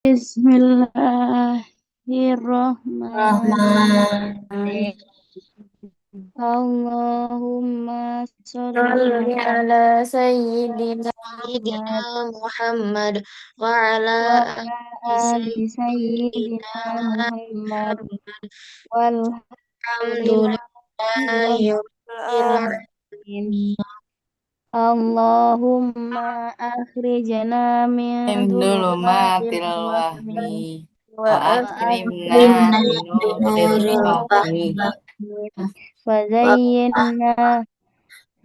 Bismillahirrahmanirrahim. Rahman. Allahumma sholli Sholli ala Sayyidina Muhammad Muhammad wa ala wa ala ali ali Sayyidina sayyidina Muhammad Muhammad. walhamdulillahi Alhamdulillahi Rabbil alamin. Alamin. Allahumma akhrijna min dhulumatil Dulumatil wahmi wahmi wa wa akrimna akrimna binuril binuril fahmi fahmi wa zayyinna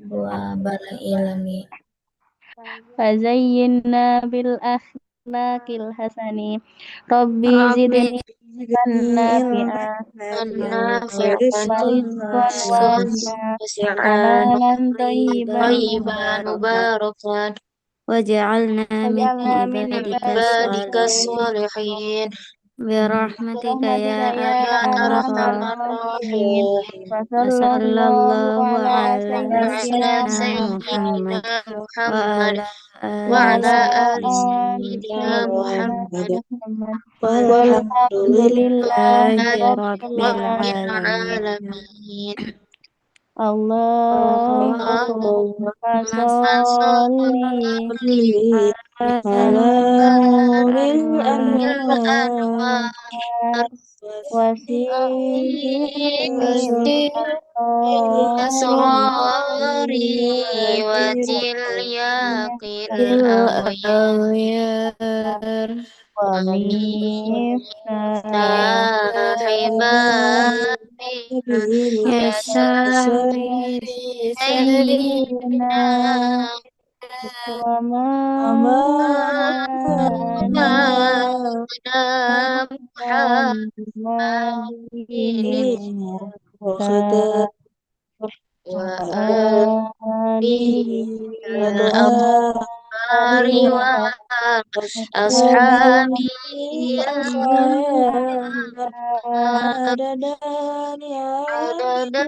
wabal ilmi. Fazayyinna bil akhlaqil hasani. Rabbi Rabbi zidni ilman zidni nafi'a ilman nafi'an wa rizqan rizqan wasi'an wasi'a wasi'an halalan thayyiban thayyiban mubarakan mubarakan وجعلنا من waj'alna min عبادك ibadika ibadika الصالحين sholihin برحمتك يا rahmatika ya ya أرحم arhamar arhamar الراحمين rahimin. rahimin. Wa وصلى sallallahu الله ala على sayyidina Ala سيدنا Muhammad محمد Sayyidina Muhammad وعلى wa آل wa ala ala ali ali Sayyidina sayyidina Muhammad Muhammad لله walhamdulillahi رب rabbil Rabbil العالمين alamin. Allahumma Allahumma sholli sholli ala على نور nuril الأنوار Muhammad wasilil wasil asrari wa tilyaqil الأغيار wa amin. Sahibati يا ya سامي sayyidina sayyidina wa maulana Muhammadin وخدام wa wa alihi alihi wal al-akhbari abari wa wa ashabi عددا يا adada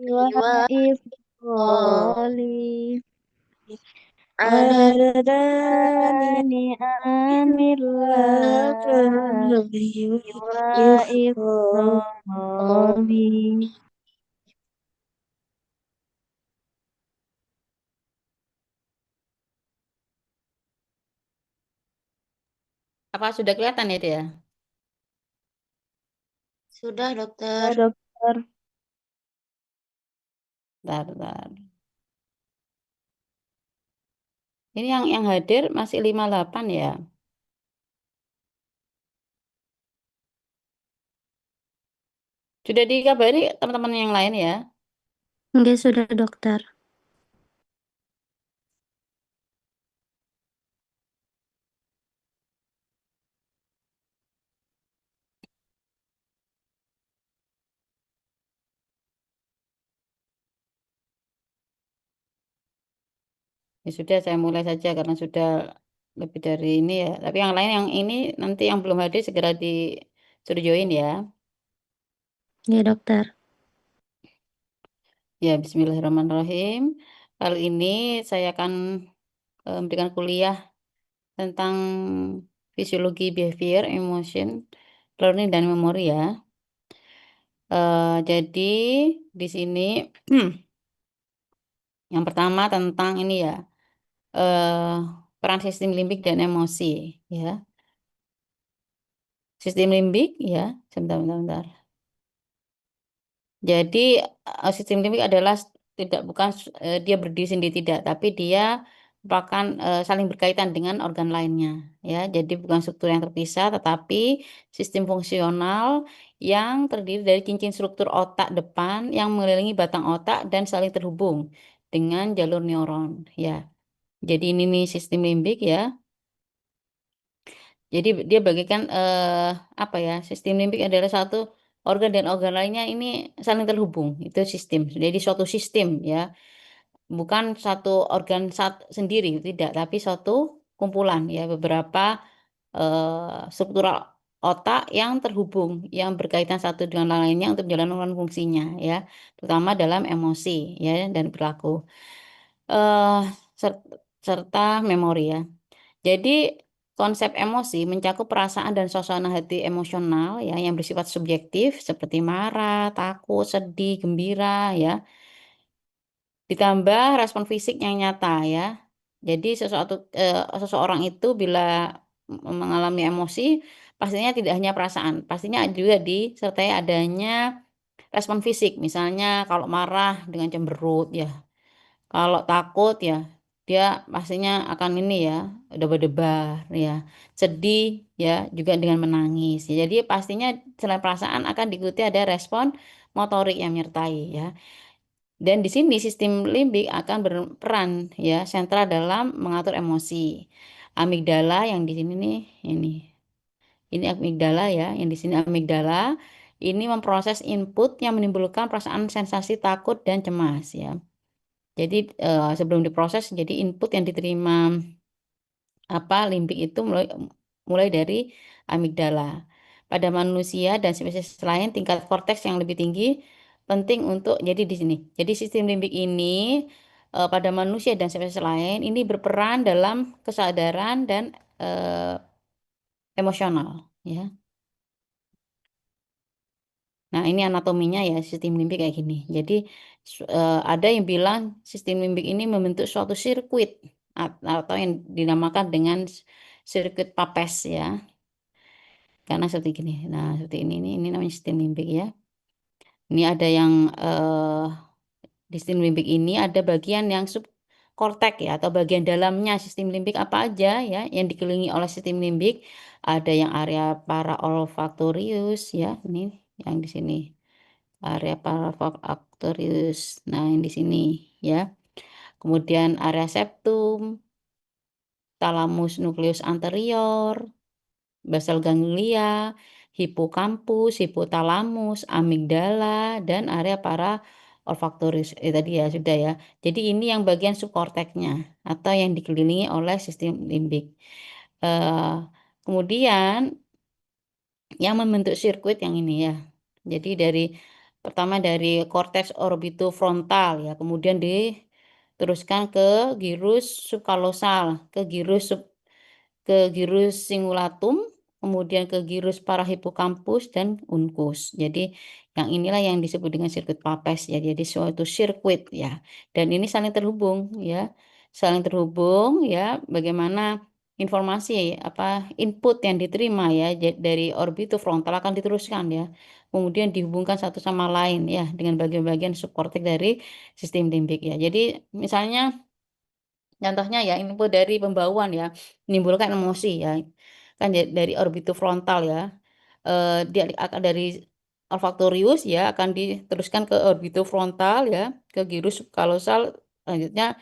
wa wa ifdali adada عددا ani amillah wa ifdali. Apa sudah kelihatan ya dia? Sudah, dokter. Ya dokter. Bentar, bentar. Ini yang hadir masih 58 ya. Sudah dikabari teman-teman yang lain ya. Enggak, sudah dokter. Ya sudah, saya mulai saja karena sudah lebih dari ini ya. Tapi yang lain yang ini nanti yang belum hadir segera disuruh join ya. Ya dokter. Ya, bismillahirrahmanirrahim. Kali ini saya akan memberikan kuliah tentang fisiologi behavior, emotion, learning, dan memori ya. Jadi di sini yang pertama tentang ini ya, peran sistem limbik dan emosi ya. Sistem limbik ya, sebentar. Jadi sistem limbik adalah bukan dia berdiri sendiri tidak, tapi dia merupakan saling berkaitan dengan organ lainnya ya. Jadi bukan struktur yang terpisah, tetapi sistem fungsional yang terdiri dari cincin struktur otak depan yang mengelilingi batang otak dan saling terhubung dengan jalur neuron ya. Jadi ini nih sistem limbik ya. Jadi dia bagikan apa ya? Sistem limbik adalah satu organ dan organ lainnya ini saling terhubung. Itu sistem. Jadi suatu sistem ya. Bukan satu organ sendiri tidak, tapi suatu kumpulan ya beberapa struktural otak yang terhubung, yang berkaitan satu dengan lainnya untuk menjalankan fungsinya ya, terutama dalam emosi ya dan perilaku. Serta memori ya. Jadi konsep emosi mencakup perasaan dan suasana hati emosional ya yang bersifat subjektif seperti marah, takut, sedih, gembira ya. Ditambah respon fisik yang nyata ya. Jadi seseorang itu bila mengalami emosi pastinya tidak hanya perasaan, pastinya juga disertai adanya respon fisik. Misalnya kalau marah dengan cemberut ya. Kalau takut ya, dia pastinya akan ini ya, debar-debar ya. Sedih ya, juga dengan menangis. Jadi pastinya selain perasaan akan diikuti ada respon motorik yang menyertai ya. Dan di sini sistem limbik akan berperan ya, sentral dalam mengatur emosi. Amigdala yang di sini nih, ini. Ini amigdala ya, yang di sini amigdala. Ini memproses input yang menimbulkan perasaan sensasi takut dan cemas ya. Jadi, sebelum diproses jadi input yang diterima limbik itu mulai mulai dari amigdala. Pada manusia dan spesies lain tingkat korteks yang lebih tinggi penting untuk jadi di sini. Jadi sistem limbik ini, pada manusia dan spesies lain ini berperan dalam kesadaran dan, emosional ya. Nah, ini anatominya ya sistem limbik kayak gini. Jadi ada yang bilang sistem limbik ini membentuk suatu sirkuit atau yang dinamakan dengan sirkuit Papez ya. Karena seperti gini. Nah, seperti ini namanya sistem limbik ya. Ini ada yang di sistem limbik ini ada bagian yang subkortek ya atau bagian dalamnya sistem limbik apa aja ya yang dikelilingi oleh sistem limbik. Ada yang area paraolfaktorius ya, ini yang di sini. Area parafaktorius. Nah, yang di sini ya. Kemudian area septum, talamus nukleus anterior, basal ganglia, hipokampus, hipotalamus, amigdala, dan area para olfaktorius. Tadi ya sudah ya. Jadi ini yang bagian subkorteknya atau yang dikelilingi oleh sistem limbik. Kemudian yang membentuk sirkuit yang ini ya. Jadi pertama dari korteks orbitofrontal ya, kemudian diteruskan ke gyrus subkalosal, ke gyrus cingulatum, kemudian ke gyrus parahipokampus dan uncus. Jadi yang inilah yang disebut dengan sirkuit Papez ya. Jadi suatu sirkuit ya. Dan ini saling terhubung ya. Saling terhubung ya, bagaimana informasi input yang diterima ya dari orbitofrontal akan diteruskan ya. Kemudian dihubungkan satu sama lain ya dengan bagian-bagian subkortek dari sistem limbik ya. Jadi misalnya contohnya ya input dari pembauan ya, menimbulkan emosi ya. Kan dari orbitofrontal ya. Dia akan dari olfaktorius ya akan diteruskan ke orbitofrontal ya, ke gyrus subkalosal, selanjutnya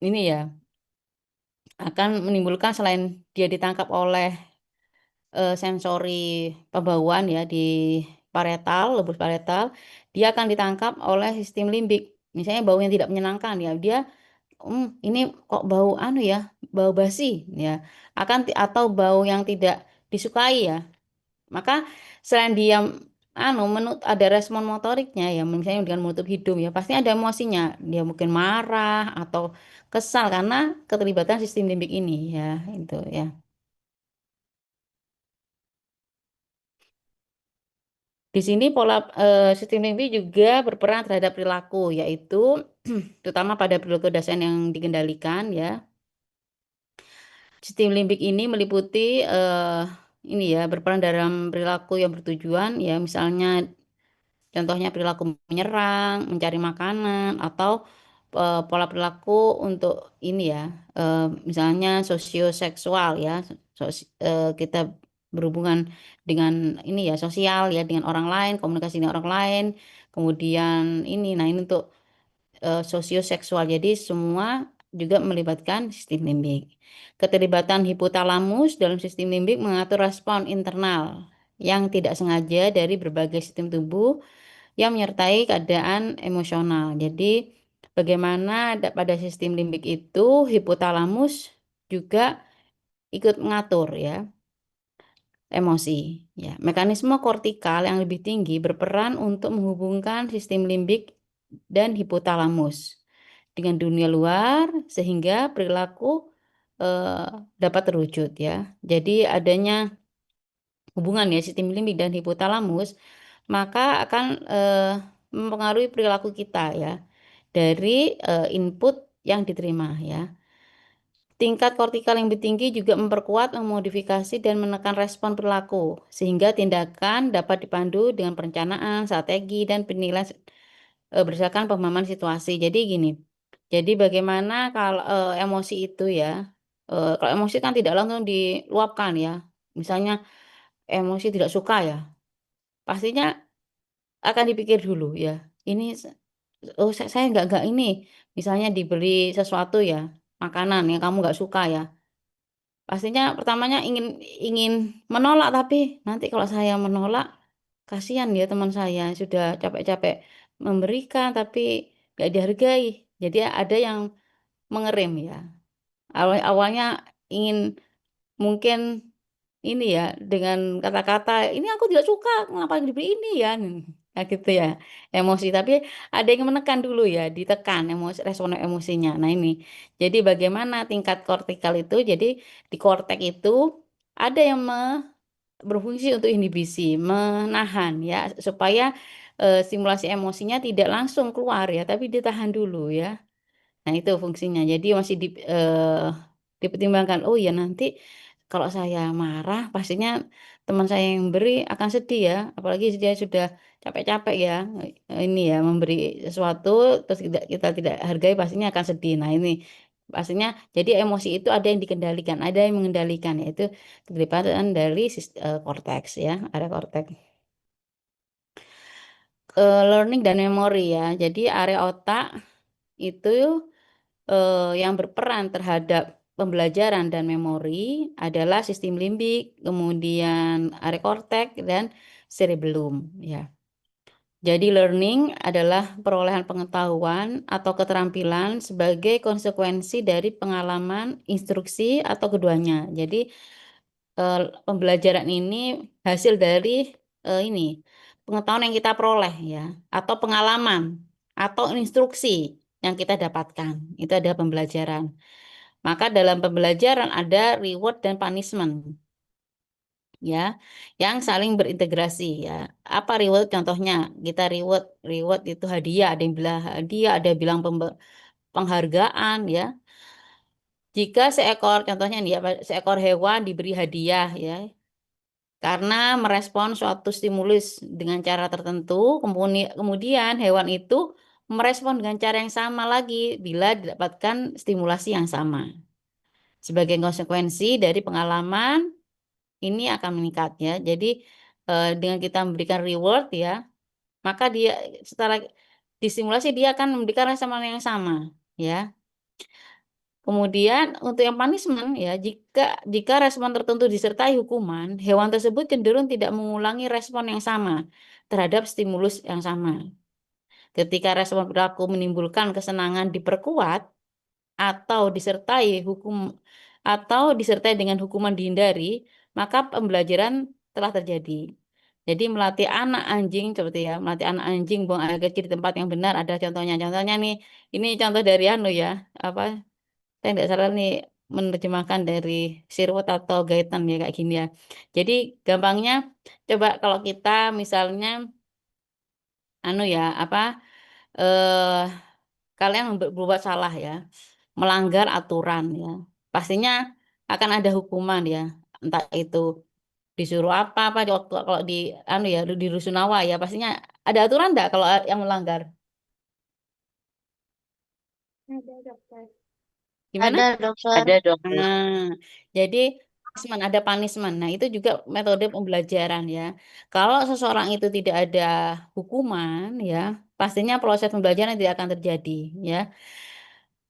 ini ya akan menimbulkan selain dia ditangkap oleh sensori pembauan ya di lobus parietal, dia akan ditangkap oleh sistem limbik. Misalnya bau yang tidak menyenangkan ya, dia, ini kok bau ya, bau basi ya, atau bau yang tidak disukai ya. Maka selain dia ada respon motoriknya ya, misalnya dengan menutup hidung ya, pasti ada emosinya. Dia mungkin marah atau kesal karena keterlibatan sistem limbik ini ya, itu ya. Di sini sistem limbik juga berperan terhadap perilaku, yaitu terutama pada perilaku dasar yang dikendalikan ya. Sistem limbik ini meliputi ini ya berperan dalam perilaku yang bertujuan ya, misalnya contohnya perilaku menyerang, mencari makanan, atau pola perilaku untuk ini ya, misalnya sosioseksual ya, kita berhubungan dengan ini ya sosial ya dengan orang lain, komunikasi dengan orang lain, kemudian ini, nah ini untuk sosioseksual. Jadi semua juga melibatkan sistem limbik. Keterlibatan hipotalamus dalam sistem limbik mengatur respon internal yang tidak sengaja dari berbagai sistem tubuh yang menyertai keadaan emosional. Jadi bagaimana pada sistem limbik itu hipotalamus juga ikut mengatur ya emosi. Ya, mekanisme kortikal yang lebih tinggi berperan untuk menghubungkan sistem limbik dan hipotalamus dengan dunia luar sehingga perilaku dapat terwujud ya. Jadi adanya hubungan ya sistem limbik dan hipotalamus, maka akan mempengaruhi perilaku kita ya dari input yang diterima ya. Tingkat kortikal yang lebih tinggi juga memperkuat, memodifikasi, dan menekan respon perilaku, sehingga tindakan dapat dipandu dengan perencanaan, strategi, dan penilaian berdasarkan pemahaman situasi. Jadi gini, jadi bagaimana kalau emosi itu ya, kalau emosi kan tidak langsung diluapkan ya, misalnya emosi tidak suka ya, pastinya akan dipikir dulu ya, ini oh saya nggak ini, misalnya diberi sesuatu ya, makanan yang kamu nggak suka ya. Pastinya pertamanya ingin ingin menolak, tapi nanti kalau saya menolak, kasihan ya teman saya, sudah capek-capek memberikan tapi nggak dihargai. Jadi ada yang mengerem ya. Awalnya ingin mungkin ini ya, dengan kata-kata, "Ini aku tidak suka, ngapain diberi ini ya?" Nah gitu ya, emosi. Tapi ada yang menekan dulu ya, ditekan respon emosinya. Nah ini, jadi bagaimana tingkat kortikal itu, jadi di kortek itu ada yang berfungsi untuk inhibisi, menahan ya, supaya stimulasi emosinya tidak langsung keluar ya, tapi ditahan dulu ya. Nah itu fungsinya. Jadi masih dipertimbangkan, oh ya nanti kalau saya marah pastinya teman saya yang beri akan sedih ya, apalagi dia sudah capek-capek ya, ini ya memberi sesuatu terus kita tidak hargai pastinya akan sedih. Nah ini pastinya jadi emosi itu ada yang dikendalikan, ada yang mengendalikan, yaitu keterlibatan dari korteks ya, area korteks. Learning dan memori ya. Jadi area otak itu yang berperan terhadap pembelajaran dan memori adalah sistem limbik, kemudian area korteks dan cerebellum ya. Jadi learning adalah perolehan pengetahuan atau keterampilan sebagai konsekuensi dari pengalaman, instruksi atau keduanya. Jadi pembelajaran ini hasil dari ini pengetahuan yang kita peroleh ya, atau pengalaman atau instruksi yang kita dapatkan. Itu adalah pembelajaran. Maka dalam pembelajaran ada reward dan punishment ya, yang saling berintegrasi ya. Apa reward contohnya? Kita reward itu hadiah, ada yang bilang hadiah, ada yang bilang penghargaan ya. Jika contohnya nih ya, seekor hewan diberi hadiah ya, karena merespon suatu stimulus dengan cara tertentu, kemudian hewan itu merespon dengan cara yang sama lagi bila didapatkan stimulasi yang sama. Sebagai konsekuensi dari pengalaman ini akan meningkat ya. Jadi dengan kita memberikan reward ya, maka dia setelah distimulasi dia akan memberikan respon yang sama ya. Kemudian untuk yang punishment ya, jika respon tertentu disertai hukuman, hewan tersebut cenderung tidak mengulangi respon yang sama terhadap stimulus yang sama. Ketika respon perilaku menimbulkan kesenangan diperkuat atau disertai dengan hukuman dihindari, maka pembelajaran telah terjadi. Jadi melatih anak anjing seperti ya, melatih anak anjing buang air kecil di tempat yang benar ada contohnya. Contohnya nih, ini contoh dari ya, apa saya tidak salah nih menerjemahkan dari Sirwood atau Gaetan ya kayak gini ya. Jadi gampangnya coba kalau kita misalnya ya apa eh kalian berbuat salah ya, melanggar aturan ya. Pastinya akan ada hukuman ya. Entah itu disuruh apa kalau di ya di Rusunawa ya pastinya ada aturan enggak kalau yang melanggar? Ada, dokter. Gimana? Ada dokter. Ada, dokter. Nah, jadi ada punishment. Nah, itu juga metode pembelajaran ya. Kalau seseorang itu tidak ada hukuman ya, pastinya proses pembelajaran tidak akan terjadi ya.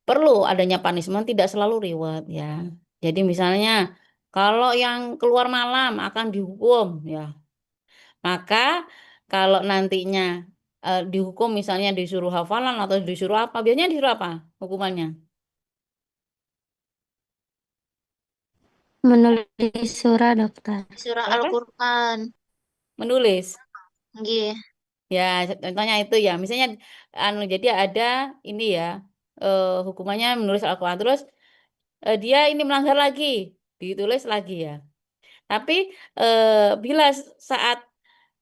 Perlu adanya punishment, tidak selalu reward ya. Jadi misalnya kalau yang keluar malam akan dihukum ya. Maka kalau nantinya dihukum misalnya disuruh hafalan atau disuruh apa, biasanya disuruh apa hukumannya? Menulis surah, dokter. Surah Apa? Al-Qur'an. Menulis. Nggih. Ya, contohnya itu ya. Misalnya jadi ada ini ya hukumannya menulis Al-Qur'an terus dia ini melanggar lagi, ditulis lagi ya. Tapi bila saat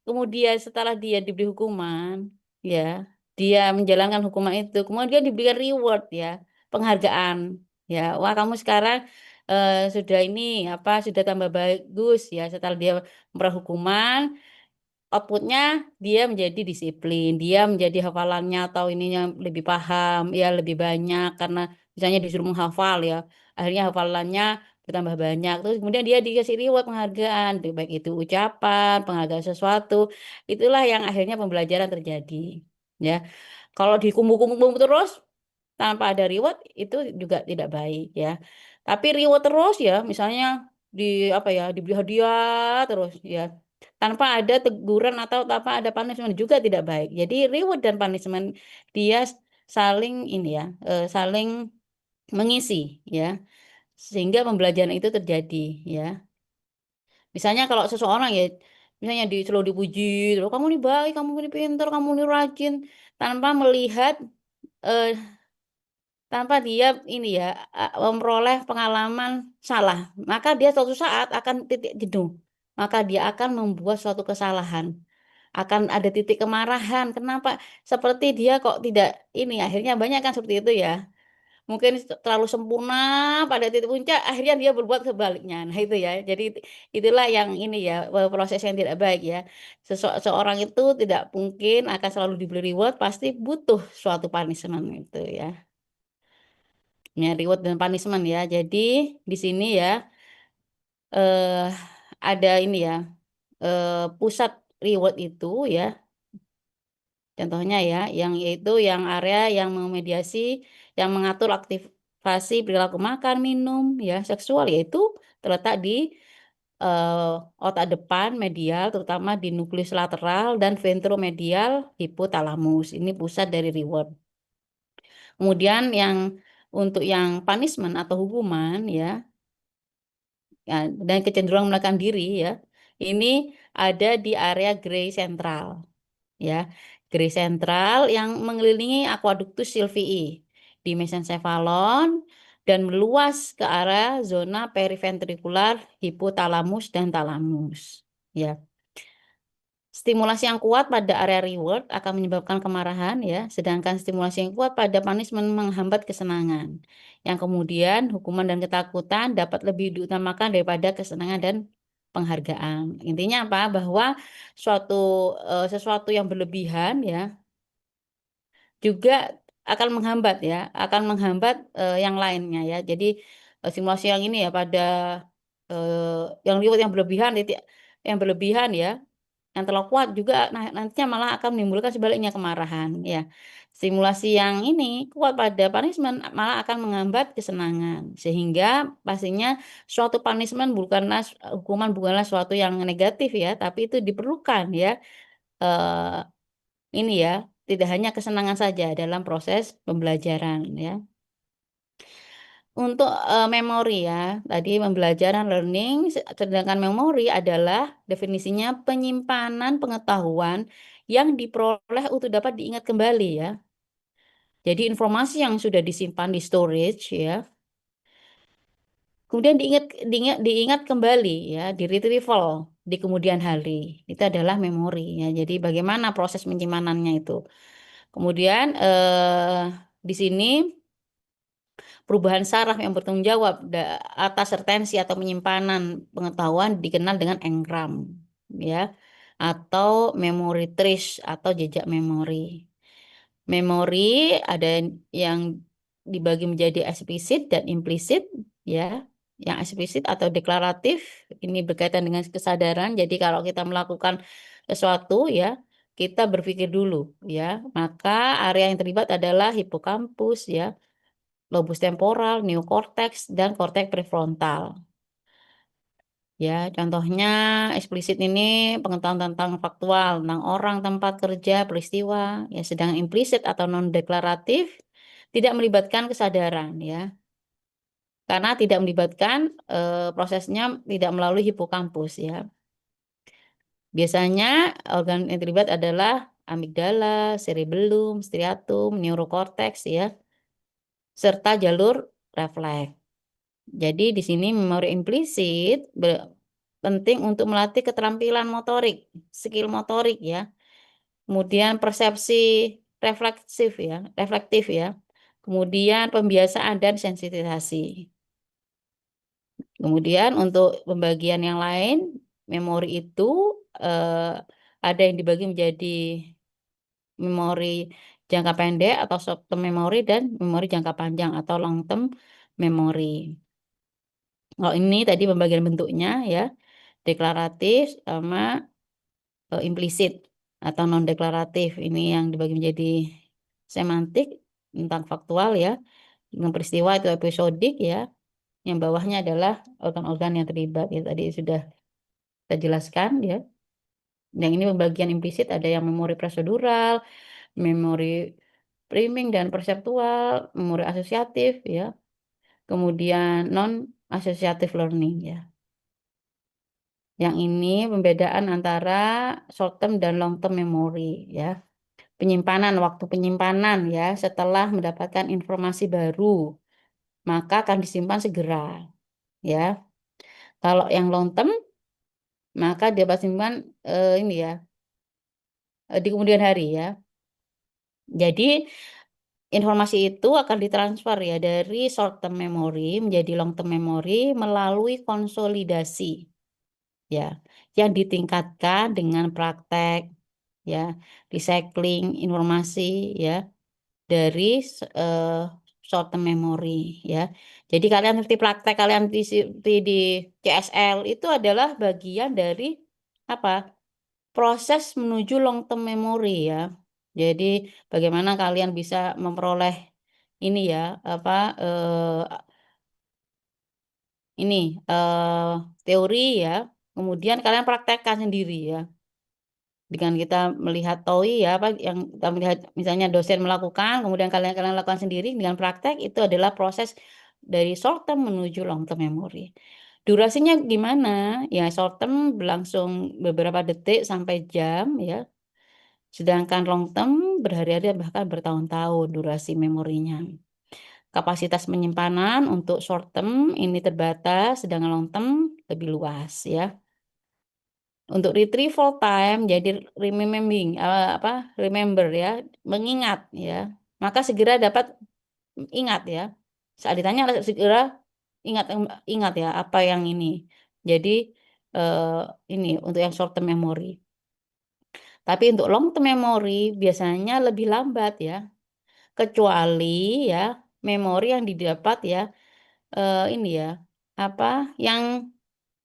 kemudian setelah dia diberi hukuman, ya, dia menjalankan hukuman itu, kemudian dia diberikan reward ya, penghargaan, ya. Wah, kamu sekarang sudah ini apa, sudah tambah bagus ya setelah dia memperoleh hukuman, outputnya dia menjadi disiplin, dia menjadi hafalannya atau ininya lebih paham, ya lebih banyak karena misalnya disuruh menghafal ya, akhirnya hafalannya bertambah banyak. Terus kemudian dia dikasih reward penghargaan, baik itu ucapan, penghargaan sesuatu, itulah yang akhirnya pembelajaran terjadi. Ya, kalau dikumpul-kumpul terus tanpa ada reward itu juga tidak baik ya. Tapi reward terus ya, misalnya di apa ya, diberi hadiah terus ya. Tanpa ada teguran atau tanpa ada punishment juga tidak baik. Jadi reward dan punishment dia saling ini ya, saling mengisi ya. Sehingga pembelajaran itu terjadi ya. Misalnya kalau seseorang ya misalnya selalu dipuji, terus kamu ini baik, kamu ini pintar, kamu ini rajin tanpa melihat eh, tanpa dia ini ya, memperoleh pengalaman salah, maka dia suatu saat akan titik jenuh. Maka dia akan membuat suatu kesalahan. Akan ada titik kemarahan, kenapa seperti dia kok tidak ini, akhirnya banyak kan seperti itu ya. Mungkin terlalu sempurna pada titik puncak, akhirnya dia berbuat sebaliknya. Nah itu ya, jadi itulah yang ini ya, proses yang tidak baik ya. Seseorang itu tidak mungkin akan selalu diberi reward, pasti butuh suatu punishment itu ya. Ya, reward dan punishment ya. Jadi di sini ya eh ada ini ya pusat reward itu ya. Contohnya ya, yang yaitu yang area yang memediasi, yang mengatur aktivasi perilaku makan, minum, ya seksual yaitu terletak di otak depan medial, terutama di nukleus lateral dan ventromedial hipotalamus. Ini pusat dari reward. Kemudian yang untuk yang punishment atau hukuman ya, dan kecenderungan melarikan diri ya, ini ada di area gray sentral ya. Gray sentral yang mengelilingi aqueductus sylvii di mesencephalon dan meluas ke arah zona periventrikular hipotalamus dan talamus ya. Stimulasi yang kuat pada area reward akan menyebabkan kemarahan ya, sedangkan stimulasi yang kuat pada punishment menghambat kesenangan. Yang kemudian hukuman dan ketakutan dapat lebih diutamakan daripada kesenangan dan penghargaan. Intinya apa? Bahwa sesuatu yang berlebihan ya juga akan menghambat ya, akan menghambat yang lainnya ya. Jadi stimulasi yang ini ya pada yang reward yang berlebihan, yang berlebihan ya yang terlalu kuat juga nantinya malah akan menimbulkan sebaliknya kemarahan ya. Stimulasi yang ini kuat pada punishment malah akan menghambat kesenangan. Sehingga pastinya suatu punishment bukanlah hukuman bukanlah suatu yang negatif ya, tapi itu diperlukan ya. Eh, ini ya, tidak hanya kesenangan saja dalam proses pembelajaran ya. Untuk memori ya, tadi pembelajaran learning, sedangkan memori adalah definisinya penyimpanan pengetahuan yang diperoleh untuk dapat diingat kembali ya. Jadi informasi yang sudah disimpan di storage ya, kemudian diingat kembali ya, di retrieval di kemudian hari. Itu adalah memori ya. Jadi bagaimana proses penyimpanannya itu. Kemudian di sini perubahan saraf yang bertanggung jawab atas retensi atau penyimpanan pengetahuan dikenal dengan engram, ya, atau memory trace atau jejak memori. Memori ada yang dibagi menjadi eksplisit dan implisit, ya. Yang eksplisit atau deklaratif ini berkaitan dengan kesadaran. Jadi kalau kita melakukan sesuatu, ya, kita berpikir dulu, ya. Maka area yang terlibat adalah hipokampus, ya, lobus temporal, neokortex, dan korteks prefrontal. Ya, contohnya eksplisit ini pengetahuan tentang faktual, tentang orang, tempat kerja, peristiwa. Ya, sedang implisit atau non deklaratif tidak melibatkan kesadaran, ya. Karena tidak melibatkan prosesnya tidak melalui hipokampus, ya. Biasanya organ yang terlibat adalah amigdala, cerebellum, striatum, neurokorteks, ya, serta jalur refleks. Jadi di sini memori implisit penting untuk melatih keterampilan motorik, skill motorik ya. Kemudian persepsi reflektif ya. Kemudian pembiasaan dan sensitisasi. Kemudian untuk pembagian yang lain, memori itu ada yang dibagi menjadi memori jangka pendek atau short term memory dan memori jangka panjang atau long term memory. Kalau ini tadi pembagian bentuknya ya, deklaratif sama implisit atau non deklaratif. Ini yang dibagi menjadi semantik tentang faktual ya. Dengan peristiwa itu episodik ya. Yang bawahnya adalah organ-organ yang terlibat ya, tadi sudah kita jelaskan ya. Yang ini pembagian implisit ada yang memori prosedural, memori priming dan perseptual, memori asosiatif ya. Kemudian non asosiatif learning ya. Yang ini pembedaan antara short term dan long term memory ya. Waktu penyimpanan ya, setelah mendapatkan informasi baru, maka akan disimpan segera ya. Kalau yang long term maka dapat simpan ini ya di kemudian hari ya. Jadi informasi itu akan ditransfer ya dari short term memory menjadi long term memory melalui konsolidasi ya, yang ditingkatkan dengan praktek ya, recycling informasi ya dari short term memory ya. Jadi kalian seperti praktek kalian di CSL itu adalah bagian dari apa? Proses menuju long term memory ya. Jadi bagaimana kalian bisa memperoleh ini ya, apa ini teori ya. Kemudian kalian praktekkan sendiri ya. Dengan kita melihat TOI ya, apa yang kita melihat misalnya dosen melakukan, kemudian kalian lakukan sendiri dengan praktek, itu adalah proses dari short term menuju long term memory. Durasinya gimana? Ya short term berlangsung beberapa detik sampai jam ya. Sedangkan long term berhari-hari bahkan bertahun-tahun durasi memorinya. Kapasitas penyimpanan untuk short term ini terbatas, sedangkan long term lebih luas ya. Untuk retrieval time jadi remember ya, mengingat ya. Maka segera dapat ingat ya. Saat ditanya segera ingat ingat ya apa yang ini. Jadi ini untuk yang short term memory. Tapi untuk long term memory biasanya lebih lambat ya. Kecuali ya memori yang didapat ya ini ya apa yang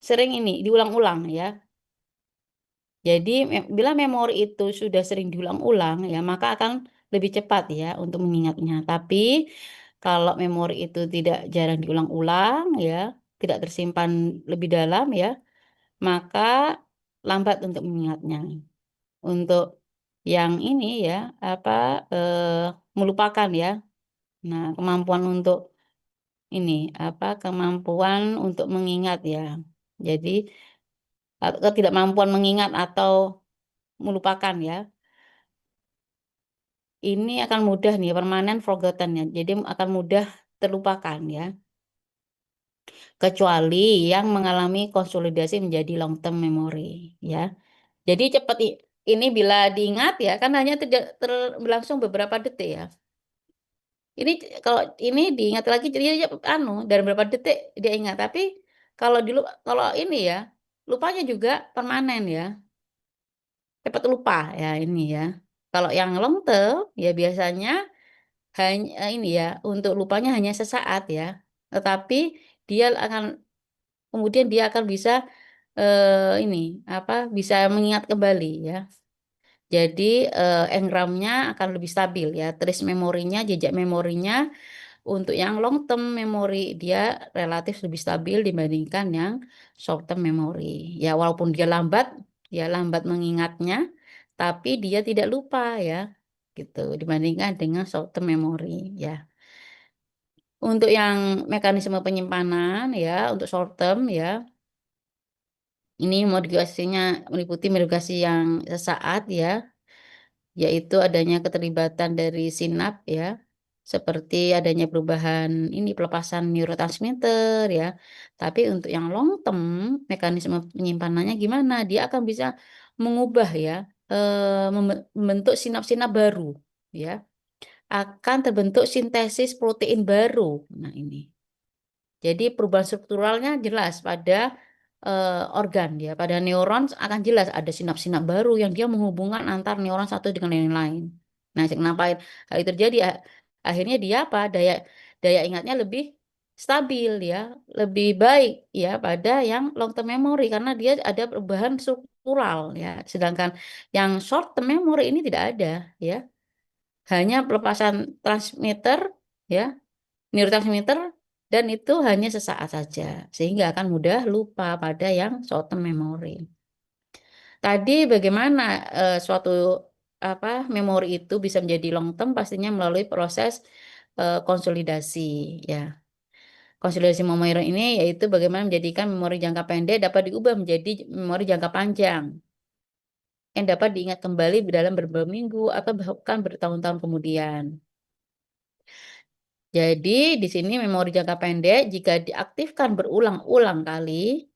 sering ini diulang-ulang ya. Jadi bila memori itu sudah sering diulang-ulang ya maka akan lebih cepat ya untuk mengingatnya. Tapi kalau memori itu tidak jarang diulang-ulang ya, tidak tersimpan lebih dalam ya, maka lambat untuk mengingatnya. Untuk yang ini ya apa melupakan ya. Nah, kemampuan untuk ini apa kemampuan untuk mengingat ya. Jadi ketidakmampuan mengingat atau melupakan ya. Ini akan mudah nih permanen forgotten ya. Jadi akan mudah terlupakan ya. Kecuali yang mengalami konsolidasi menjadi long term memory ya. Jadi cepat ini bila diingat ya kan hanya berlangsung beberapa detik ya. Ini kalau ini diingat lagi jadi dalam beberapa detik dia ingat. Tapi kalau ini ya lupanya juga permanen ya. Cepat lupa ya ini ya. Kalau yang long term ya biasanya hanya ini ya untuk lupanya hanya sesaat ya. Tetapi dia akan kemudian dia akan bisa ini apa bisa mengingat kembali ya. Jadi engramnya akan lebih stabil ya. Trace memorinya, jejak memorinya untuk yang long term memory dia relatif lebih stabil dibandingkan yang short term memory. Ya walaupun dia lambat mengingatnya, tapi dia tidak lupa ya, gitu dibandingkan dengan short term memory ya. Untuk yang mekanisme penyimpanan ya, untuk short term ya, ini modifikasinya meliputi modifikasi yang sesaat ya, yaitu adanya keterlibatan dari sinap ya. seperti adanya perubahan ini pelepasan neurotransmitter ya. Tapi untuk yang long term mekanisme penyimpanannya gimana? Dia akan bisa mengubah ya, membentuk sinap-sinap baru ya. Akan terbentuk sintesis protein baru. Nah, ini. Jadi perubahan strukturalnya jelas pada organ ya, pada neuron akan jelas ada sinap-sinap baru yang dia menghubungkan antar neuron satu dengan yang lain. Nah, kenapa hal itu terjadi? Akhirnya dia apa? Daya daya ingatnya lebih stabil ya, lebih baik ya pada yang long term memory karena dia ada perubahan struktural ya. Sedangkan yang short term memory ini tidak ada ya. Hanya pelepasan transmitter ya, neurotransmitter dan itu hanya sesaat saja sehingga akan mudah lupa pada yang short term memory. Tadi bagaimana suatu memori itu bisa menjadi long term pastinya melalui proses konsolidasi ya. Konsolidasi memori ini yaitu bagaimana menjadikan memori jangka pendek dapat diubah menjadi memori jangka panjang yang dapat diingat kembali dalam beberapa minggu atau bahkan bertahun-tahun kemudian. Jadi di sini memori jangka pendek jika diaktifkan berulang-ulang kali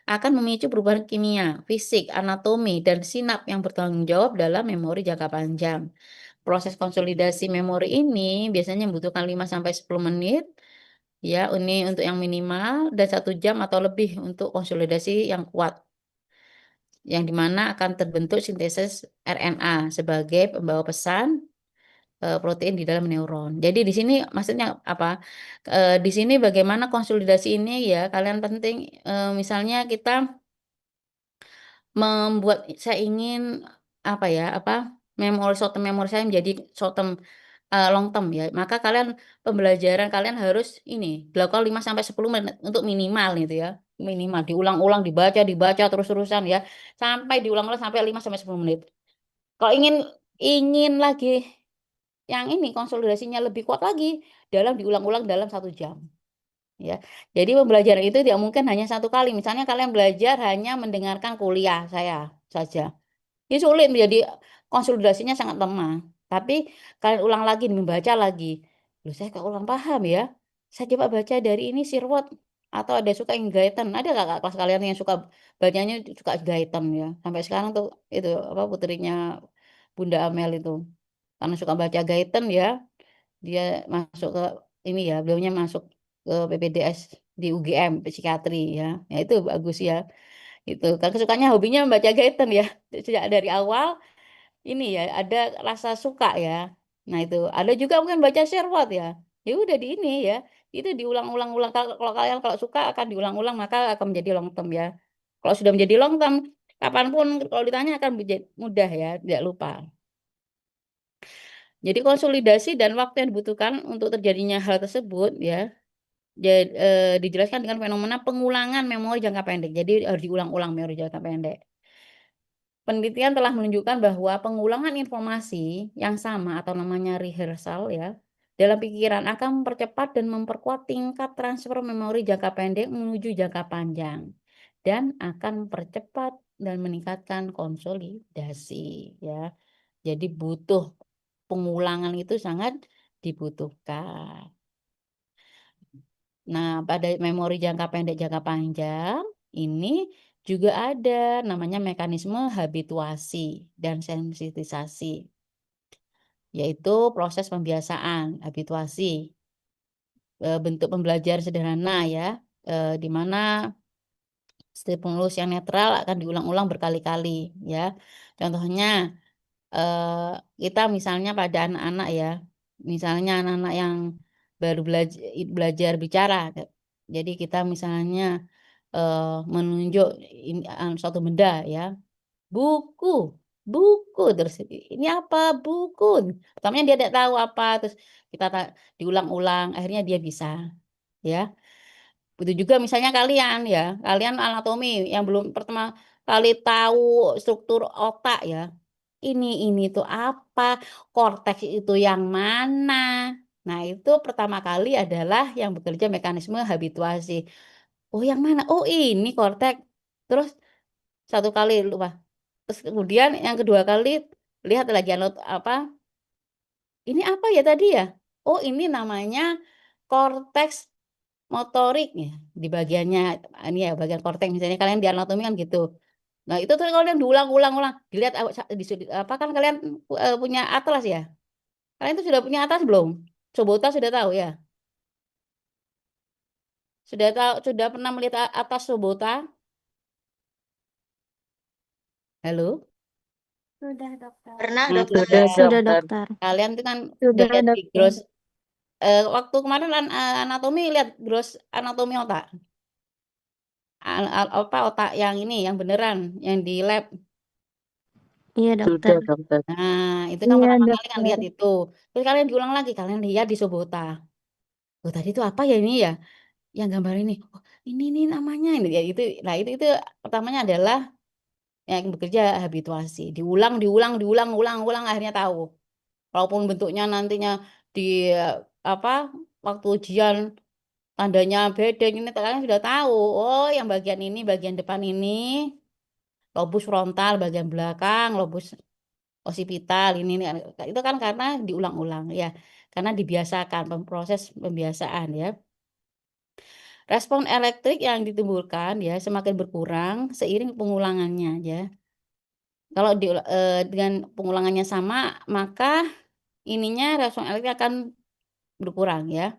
akan memicu perubahan kimia, fisik, anatomi, dan sinap yang bertanggung jawab dalam memori jangka panjang. Proses konsolidasi memori ini biasanya membutuhkan 5-10 menit ya, ini untuk yang minimal dan 1 jam atau lebih untuk konsolidasi yang kuat. Yang dimana akan terbentuk sintesis RNA sebagai pembawa pesan protein di dalam neuron. Jadi di sini maksudnya apa? Di sini bagaimana konsolidasi ini ya kalian penting misalnya kita saya ingin short term memory saya menjadi short term long term ya. Maka pembelajaran kalian harus ini dilakukan 5-10 menit untuk minimal gitu ya. Minimal diulang-ulang, dibaca terus-terusan ya. Sampai diulang-ulang sampai 5-10 menit. Kalau ingin lagi yang ini konsolidasinya lebih kuat lagi diulang-ulang dalam 1 jam ya. Jadi pembelajaran itu tidak mungkin hanya 1 kali. Misalnya kalian belajar hanya mendengarkan kuliah saya saja. Ini sulit menjadi konsolidasinya sangat lemah. Tapi kalian ulang lagi, membaca lagi. Loh saya kok ulang paham ya? Saya coba baca dari ini Sirwat atau ada suka yang Gaitan. Ada nggak Kak kelas kalian yang suka bacanya suka Gaitan ya? Sampai sekarang tuh itu putrinya Bunda Amel itu. Karena suka baca Gaitan ya, dia masuk ke ini ya, beliaunya masuk ke PPDS di UGM psikiatri ya. Ya itu bagus ya. Itu kan kesukaannya hobinya membaca Gaitan ya. Sejak dari awal ini ya ada rasa suka ya. Nah itu ada juga mungkin baca Sherwood ya. Ya udah di ini ya. Itu diulang-ulang-ulang kalau suka akan diulang-ulang maka akan menjadi long term ya. Kalau sudah menjadi long term kapanpun kalau ditanya akan menjadi mudah ya, tidak lupa. Jadi konsolidasi dan waktu yang dibutuhkan untuk terjadinya hal tersebut ya, dijelaskan dengan fenomena pengulangan memori jangka pendek. Jadi harus diulang-ulang memori jangka pendek. Penelitian telah menunjukkan bahwa pengulangan informasi yang sama atau namanya rehearsal ya, dalam pikiran akan mempercepat dan memperkuat tingkat transfer memori jangka pendek menuju jangka panjang dan akan mempercepat dan meningkatkan konsolidasi ya. Jadi butuh pengulangan itu sangat dibutuhkan. Nah, pada memori jangka pendek, jangka panjang ini juga ada namanya mekanisme habituasi dan sensitisasi, yaitu proses pembiasaan, habituasi, bentuk pembelajaran sederhana ya, di mana stimulus yang netral akan diulang-ulang berkali-kali ya. Contohnya kita misalnya pada anak-anak ya, misalnya anak-anak yang baru belajar bicara. Jadi kita misalnya menunjuk suatu benda ya, buku, buku terus ini apa? Buku. Pertamanya dia tidak tahu apa, terus kita diulang-ulang, akhirnya dia bisa ya. Begitu juga misalnya kalian ya, kalian anatomi yang belum pertama kali tahu struktur otak ya. Ini tuh apa, korteks itu yang mana. Nah, itu pertama kali adalah yang bekerja mekanisme habituasi. Oh, yang mana? Oh, ini korteks. Terus satu kali lupa. Terus kemudian yang kedua kali lihat lagi ini apa ya tadi ya? oh ini namanya korteks motorik ya, di bagiannya ini ya, bagian korteks misalnya kalian di anatomi kan gitu. Nah, itu tuh kalian diulang-ulang, dilihat kan kalian punya atlas ya? Kalian itu sudah punya atlas belum? Sobota sudah tahu ya? Sudah tahu, sudah pernah melihat atlas Sobota? Halo? Sudah, dokter. Pernah, Nah, dokter. Sudah, dokter. kalian itu kan udah Sudah, lihat di dokter. gross waktu kemarin anatomi lihat gross anatomi otak. Apa otak yang ini, yang beneran, yang di lab. Iya, dokter. dokter. Nah, itu kan Iya, pertama kali kan dokter. lihat itu. Terus kalian diulang lagi, kalian lihat di Sobota. Oh, tadi itu apa ya ini ya? Yang gambar ini. Oh, ini namanya ini ya itu. Nah, itu pertamanya adalah yang bekerja habituasi. Diulang, akhirnya tahu. Walaupun bentuknya nantinya di apa waktu ujian tandanya beda ini kalian sudah tahu. Oh, yang bagian ini, bagian depan ini lobus frontal, bagian belakang, lobus occipital ini itu kan karena diulang-ulang ya. Karena dibiasakan, proses pembiasaan ya. Respon elektrik yang ditimbulkan ya semakin berkurang seiring pengulangannya ya. Kalau dengan pengulangannya sama, maka ininya respon elektrik akan berkurang ya.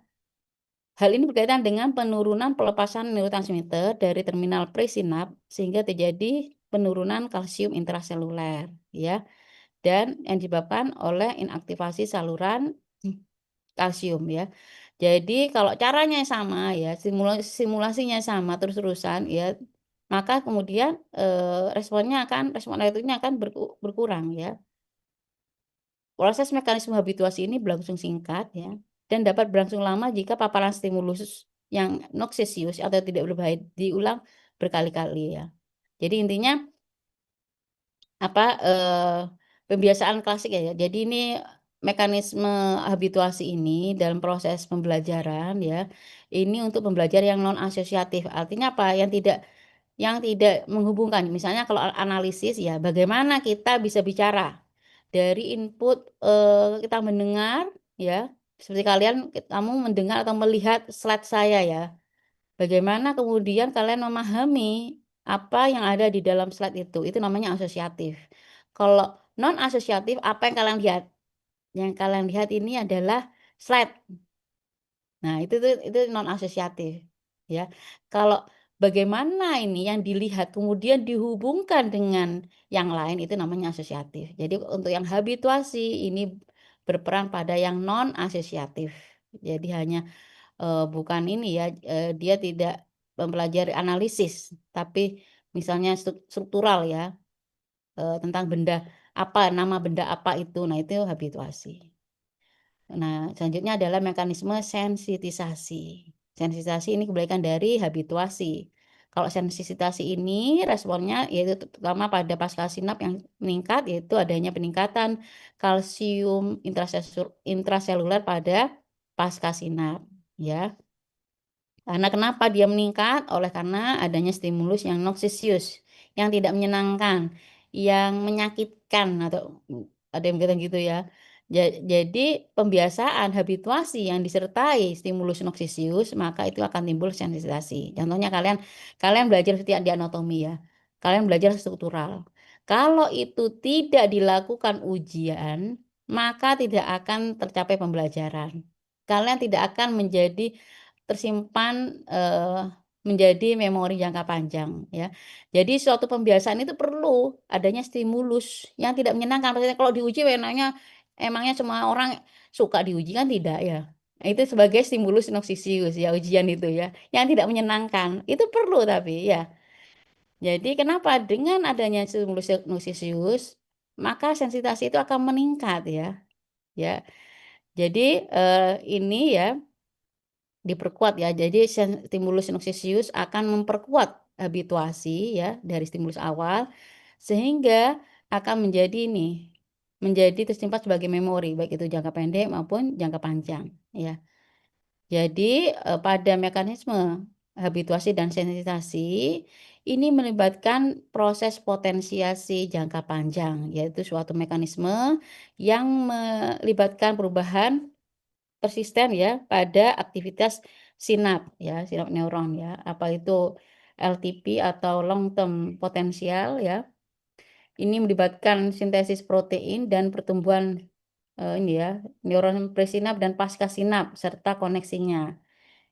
Hal ini berkaitan dengan penurunan pelepasan neurotransmitter dari terminal presinap sehingga terjadi penurunan kalsium intraseluler ya. Dan yang disebabkan oleh inaktivasi saluran kalsium ya. Jadi kalau caranya sama ya, simulasinya sama terus-terusan ya, maka kemudian respon elektriknya akan berkurang ya. Proses mekanisme habituasi ini berlangsung singkat ya, dan dapat berlangsung lama jika paparan stimulus yang noksisius atau tidak berbahaya diulang berkali-kali ya. Jadi intinya apa pembiasaan klasik ya. Jadi ini mekanisme habituasi ini dalam proses pembelajaran ya. Ini untuk pembelajar yang non asosiatif. Artinya apa? Yang tidak menghubungkan. Misalnya kalau analisis ya, bagaimana kita bisa bicara dari input kita mendengar ya. Seperti kamu mendengar atau melihat slide saya ya. Bagaimana kemudian kalian memahami apa yang ada di dalam slide itu namanya asosiatif. Kalau non asosiatif apa yang kalian lihat? Yang kalian lihat ini adalah slide. Nah, itu non asosiatif ya. Kalau bagaimana ini yang dilihat kemudian dihubungkan dengan yang lain itu namanya asosiatif. Jadi untuk yang habituasi ini berperan pada yang non asosiatif. Jadi hanya bukan ini ya, dia tidak mempelajari analisis, tapi misalnya struktural ya, tentang nama benda apa itu, nah itu habituasi. Nah, selanjutnya adalah mekanisme sensitisasi. Sensitisasi ini kebalikan dari habituasi. Kalau sensitisasi ini responnya yaitu terutama pada pasca sinap yang meningkat, yaitu adanya peningkatan kalsium intraseluler pada pasca sinap, ya. Karena kenapa dia meningkat? Oleh karena adanya stimulus yang noksisius, yang tidak menyenangkan, yang menyakitkan atau ada yang bilang gitu ya. Jadi pembiasaan habituasi yang disertai stimulus noksisius, maka itu akan timbul sensitasi. Contohnya kalian belajar seperti di anatomi ya. Kalian belajar struktural. Kalau itu tidak dilakukan ujian, maka tidak akan tercapai pembelajaran. Kalian tidak akan tersimpan menjadi memori jangka panjang ya. Jadi suatu pembiasaan itu perlu adanya stimulus yang tidak menyenangkan. Maksudnya kalau diuji emangnya semua orang suka diuji kan tidak ya. Nah, itu sebagai stimulus noksisius ya ujian itu ya, yang tidak menyenangkan. Itu perlu tapi ya. Jadi kenapa dengan adanya stimulus noksisius maka sensitasi itu akan meningkat ya. Ya. Jadi ini ya diperkuat ya. Jadi stimulus noksisius akan memperkuat habituasi ya dari stimulus awal sehingga akan menjadi tersimpan sebagai memori baik itu jangka pendek maupun jangka panjang ya. Jadi pada mekanisme habituasi dan sensitasi ini melibatkan proses potensiasi jangka panjang yaitu suatu mekanisme yang melibatkan perubahan persisten ya pada aktivitas sinap ya, sinap neuron ya. Apa itu LTP atau long term potensial ya. Ini melibatkan sintesis protein dan pertumbuhan ini ya, neuron presinap dan pasca sinap serta koneksinya.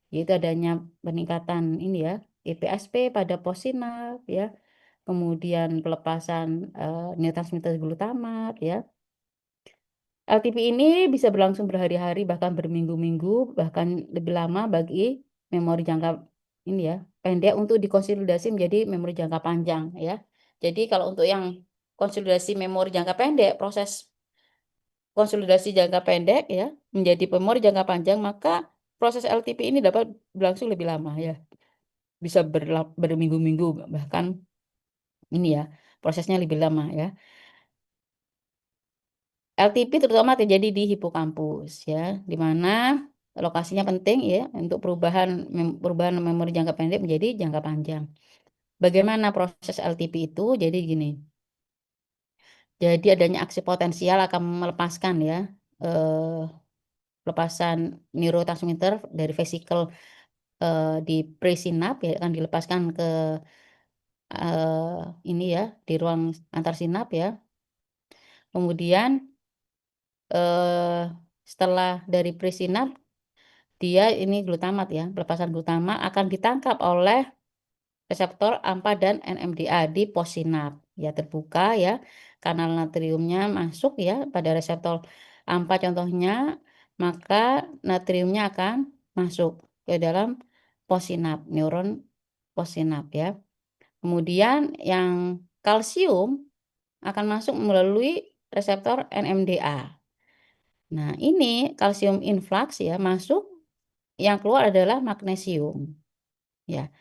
Yaitu adanya peningkatan ini ya, EPSP pada possinap ya. Kemudian pelepasan neurotransmitter glutamat ya. LTP ini bisa berlangsung berhari-hari bahkan berminggu-minggu bahkan lebih lama bagi memori jangka ini ya pendek untuk dikonsolidasi menjadi memori jangka panjang ya. Jadi kalau untuk yang konsolidasi memori jangka pendek, proses konsolidasi jangka pendek ya menjadi memori jangka panjang, maka proses LTP ini dapat berlangsung lebih lama ya. Bisa berminggu-minggu bahkan ini ya prosesnya lebih lama ya. LTP terutama terjadi di hipokampus ya, di mana lokasinya penting ya untuk perubahan memori jangka pendek menjadi jangka panjang. Bagaimana proses LTP itu? Jadi gini. Jadi adanya aksi potensial akan melepaskan ya pelepasan neurotransmitter dari vesikel di presinap ya akan dilepaskan ke ini ya di ruang antar sinap ya. Kemudian setelah dari presinap dia ini glutamat ya, pelepasan glutamat akan ditangkap oleh reseptor AMPA dan NMDA di possinap. Ya terbuka ya, kanal natriumnya masuk ya pada reseptor AMPA contohnya, maka natriumnya akan masuk ke dalam possinap, neuron possinap ya. Kemudian yang kalsium akan masuk melalui reseptor NMDA. Nah, ini kalsium influx ya masuk, yang keluar adalah magnesium. Ya.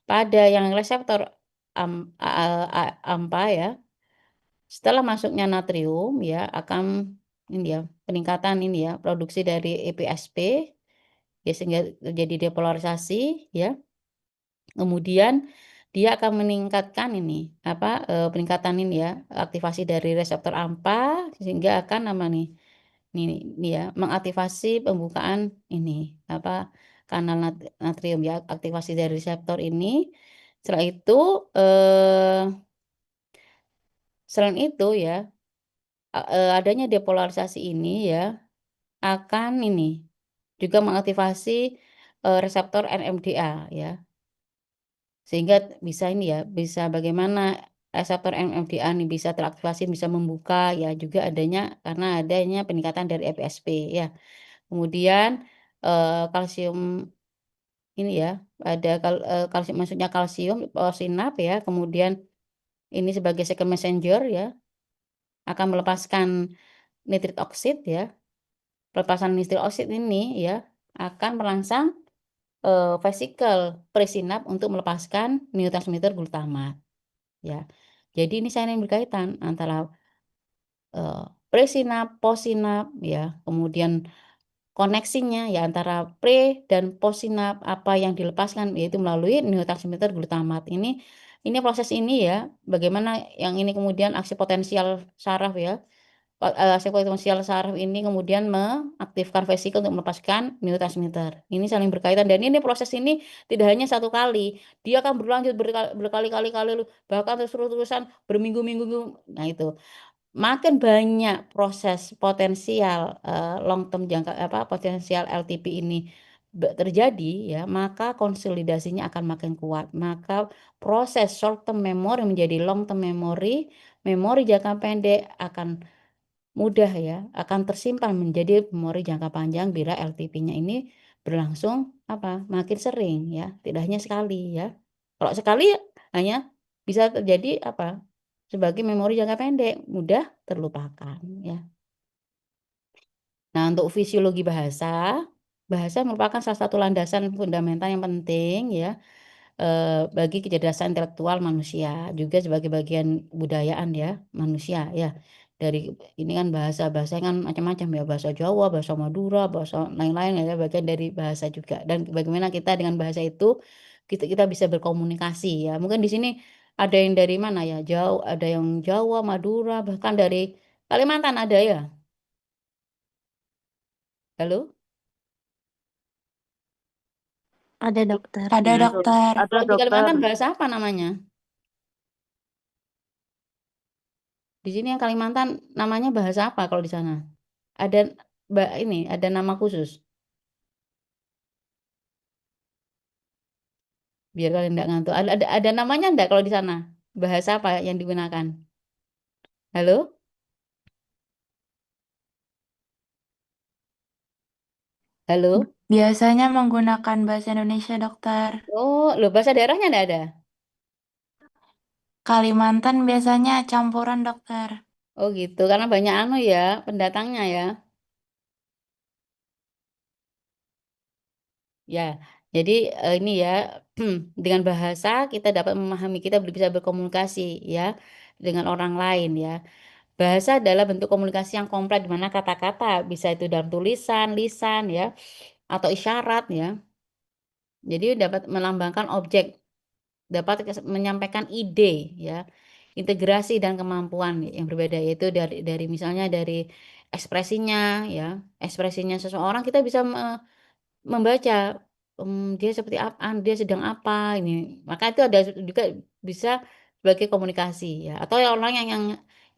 Pada yang reseptor AMPA ya, setelah masuknya natrium ya akan ini ya, peningkatan ini ya, produksi dari EPSP ya sehingga terjadi depolarisasi ya. Kemudian dia akan meningkatkan ini apa peningkatan ini ya, aktivasi dari reseptor AMPA sehingga akan nih ya, mengaktifasi pembukaan ini apa kanal natrium ya, aktivasi dari reseptor ini. Setelah itu selain itu ya adanya depolarisasi ini ya akan ini juga mengaktifasi reseptor NMDA ya. Sehingga bisa ini ya, bisa bagaimana reseptor NMDA ini bisa teraktivasi, bisa membuka ya juga karena adanya peningkatan dari EPSP ya. Kemudian kalsium ini ya, ada kalsium maksudnya kalsium sinap ya, kemudian ini sebagai second messenger ya, akan melepaskan nitrit oksid ya. Pelepasan nitrit oksid ini ya akan merangsang vesikel presinap untuk melepaskan neurotransmitter glutamat ya. Jadi ini saling berkaitan antara presinap, possinap ya, kemudian koneksinya ya antara pre dan possinap apa yang dilepaskan yaitu melalui neurotransmitter glutamat. Ini proses ini ya, bagaimana yang ini kemudian aksi potensial saraf ya. Aksi potensial saraf ini kemudian mengaktifkan vesikel untuk melepaskan neurotransmitter. Ini saling berkaitan dan ini proses ini tidak hanya satu kali, dia akan berlanjut berkali-kali bahkan terus-terusan berminggu-minggu. Nah itu. Makin banyak proses potensial, long term potensial LTP ini terjadi ya, maka konsolidasinya akan makin kuat. Maka proses short term memory menjadi long term memory, memori jangka pendek akan mudah ya, akan tersimpan menjadi memori jangka panjang bila LTP-nya ini berlangsung makin sering ya, tidak hanya sekali ya. Kalau sekali hanya bisa terjadi sebagai memori jangka pendek, mudah terlupakan ya. Nah, untuk fisiologi bahasa, bahasa merupakan salah satu landasan fundamental yang penting ya bagi kecerdasan intelektual manusia, juga sebagai bagian kebudayaan ya manusia ya. Dari ini kan bahasa kan macam-macam ya, bahasa Jawa, bahasa Madura, bahasa lain-lain ya, bagian dari bahasa juga. Dan bagaimana kita dengan bahasa itu kita bisa berkomunikasi ya. Mungkin di sini ada yang dari mana ya? Ada yang Jawa, Madura, bahkan dari Kalimantan ada ya? Halo? Ada dokter. Ada Nah, dokter. kalau di Kalimantan bahasa apa namanya? Di sini yang Kalimantan namanya bahasa apa kalau di sana? Ada ini ada nama khusus biar kalian enggak ngantuk. Ada namanya enggak kalau di sana? Bahasa apa yang digunakan? Halo? Halo? Biasanya menggunakan bahasa Indonesia, dokter. Oh, loh bahasa daerahnya enggak ada? Kalimantan biasanya campuran, dokter. Oh gitu, karena banyak ya pendatangnya ya. Ya, jadi ini ya dengan bahasa kita dapat memahami, kita bisa berkomunikasi ya dengan orang lain ya. Bahasa adalah bentuk komunikasi yang kompleks di mana kata-kata bisa itu dalam tulisan, lisan ya, atau isyarat ya. Jadi dapat melambangkan objek, dapat menyampaikan ide ya, integrasi dan kemampuan yang berbeda yaitu dari misalnya dari ekspresinya ya, ekspresinya seseorang kita bisa membaca, dia seperti apa, dia sedang apa ini. Maka itu ada juga bisa sebagai komunikasi ya, atau ya orang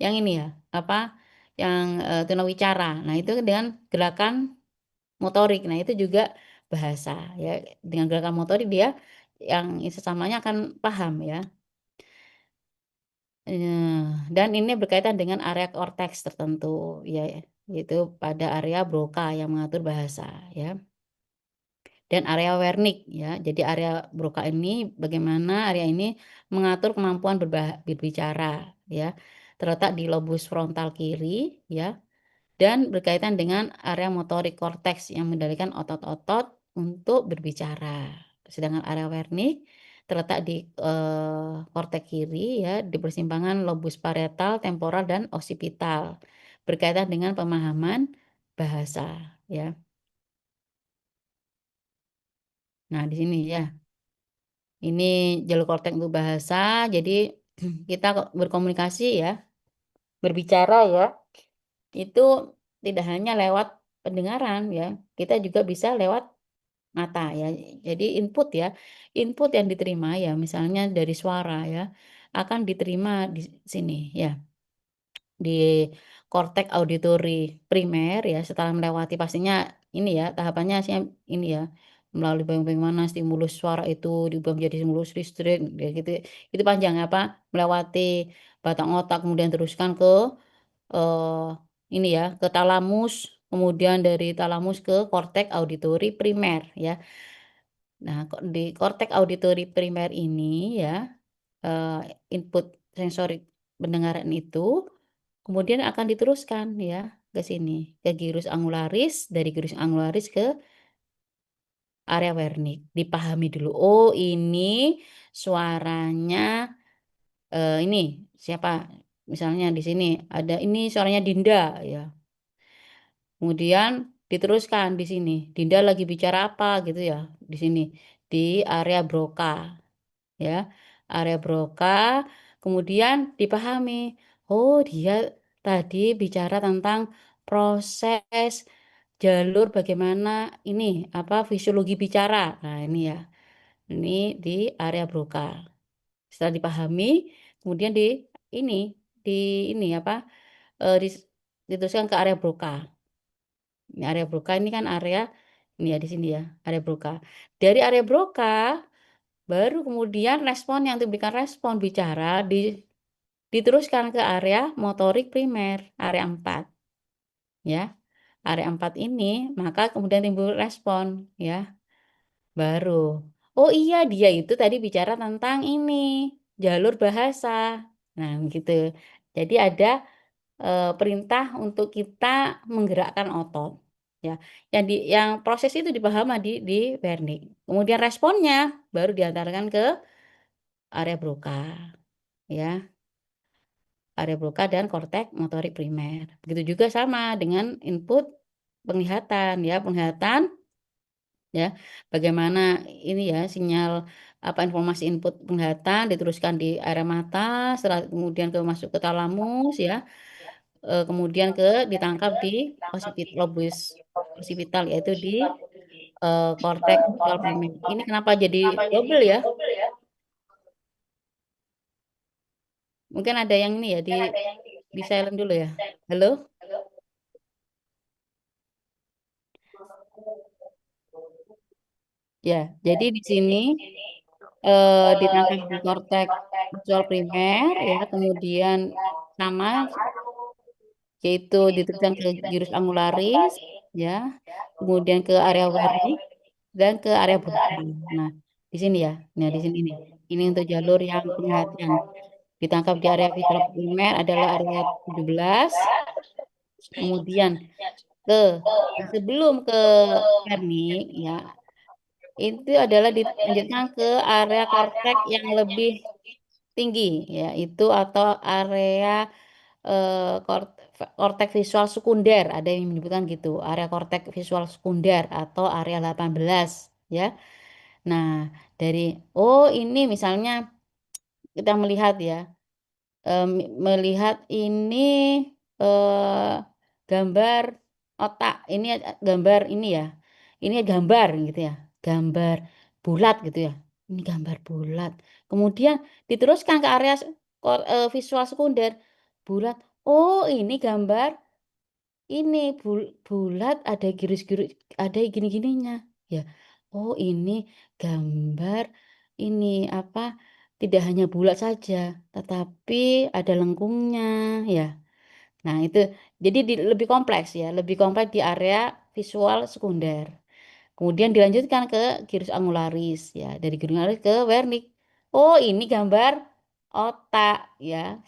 yang ini ya, apa, yang, tunawicara. Nah itu dengan gerakan motorik. Nah itu juga bahasa ya, dengan gerakan motorik dia yang sesamanya akan paham ya. Dan ini berkaitan dengan area korteks tertentu ya, yaitu pada area Broca yang mengatur bahasa ya. Dan area Wernicke ya. Jadi area Broca ini bagaimana area ini mengatur kemampuan berbicara ya. Terletak di lobus frontal kiri ya dan berkaitan dengan area motorik korteks yang mengendalikan otot-otot untuk berbicara. Sedangkan area Wernicke terletak di korteks kiri ya di persimpangan lobus parietal, temporal dan occipital. Berkaitan dengan pemahaman bahasa ya. Nah, di sini ya. Ini jalur korteks untuk bahasa, jadi kita berkomunikasi ya, berbicara ya, itu tidak hanya lewat pendengaran ya, kita juga bisa lewat mata ya. Jadi input yang diterima ya, misalnya dari suara ya, akan diterima di sini ya. Di korteks auditory primer ya, setelah melewati pastinya ini ya, tahapannya sih ini ya, melalui bagaimana stimulus suara itu diubah menjadi stimulus listrik ya gitu. Itu panjang apa, melewati batang otak kemudian teruskan ke, eee, ini ya, ke talamus, kemudian dari talamus ke korteks auditory primer ya. Nah, di korteks auditory primer ini ya, input sensorik pendengaran itu kemudian akan diteruskan ya ke sini, ke gyrus angularis, dari gyrus angularis ke area Wernicke. Dipahami dulu, oh ini suaranya, ini siapa, misalnya di sini ada ini suaranya Dinda ya, kemudian diteruskan di sini, Dinda lagi bicara apa gitu ya, di sini, di area Broca ya, area Broca, kemudian dipahami, oh dia tadi bicara tentang proses jalur bagaimana ini, apa, fisiologi bicara. Nah ini ya, ini di area Broca. Setelah dipahami, kemudian di ini apa, diteruskan ke area Broca. Ini area Broca ini kan area ini ya, di sini ya, area Broca. Dari area Broca baru kemudian respon yang diberikan respon bicara diteruskan ke area motorik primer, area 4 ya. Area 4 ini maka kemudian timbul respon ya, baru, "Oh iya dia itu tadi bicara tentang ini, jalur bahasa." Nah gitu. Jadi ada, perintah untuk kita menggerakkan otot ya, yang proses itu dipahami di Wernicke. Kemudian responnya baru diantarkan ke area Broca, ya. Area Broca dan korteks motorik primer. Begitu juga sama dengan input penglihatan ya, penglihatan ya, bagaimana ini ya, sinyal apa, informasi input penglihatan diteruskan di area mata, setelah kemudian masuk ke talamus ya, kemudian ditangkap di lobus occipital yaitu di korteks visual primer. Ini kenapa jadi double ya? Mungkin ada yang ini ya di silent dulu ya. Halo? Ya, jadi di sini ditangkap di korteks visual primer ya, kemudian sama yaitu ditujukan ke gyrus angularis ya, kemudian ke area Wernicke dan ke area Broca. Nah, di sini ya. Nah, di sini nih. Ini untuk jalur yang penglihatan. Ditangkap di area visual primer adalah area 17. Kemudian ke sebelum ke Wernicke ya, itu adalah dilanjutkan ke area korteks yang lebih tinggi yaitu atau area korteks visual sekunder, ada yang menyebutkan gitu, area korteks visual sekunder atau area 18 ya. Nah, ini misalnya kita melihat ya, melihat ini eh, gambar otak, ini gambar ini ya. Ini gambar gitu ya. Gambar bulat gitu ya. Ini gambar bulat. Kemudian diteruskan ke area visual sekunder bulat. Oh, ini gambar ini bulat ada giris-giris, ada gini-gininya ya. Oh, ini gambar ini apa? Tidak hanya bulat saja, tetapi ada lengkungnya ya. Nah, itu jadi lebih kompleks ya, lebih kompleks di area visual sekunder. Kemudian dilanjutkan ke gyrus angularis ya, dari gyrus angularis ke Wernicke. Oh, ini gambar otak ya,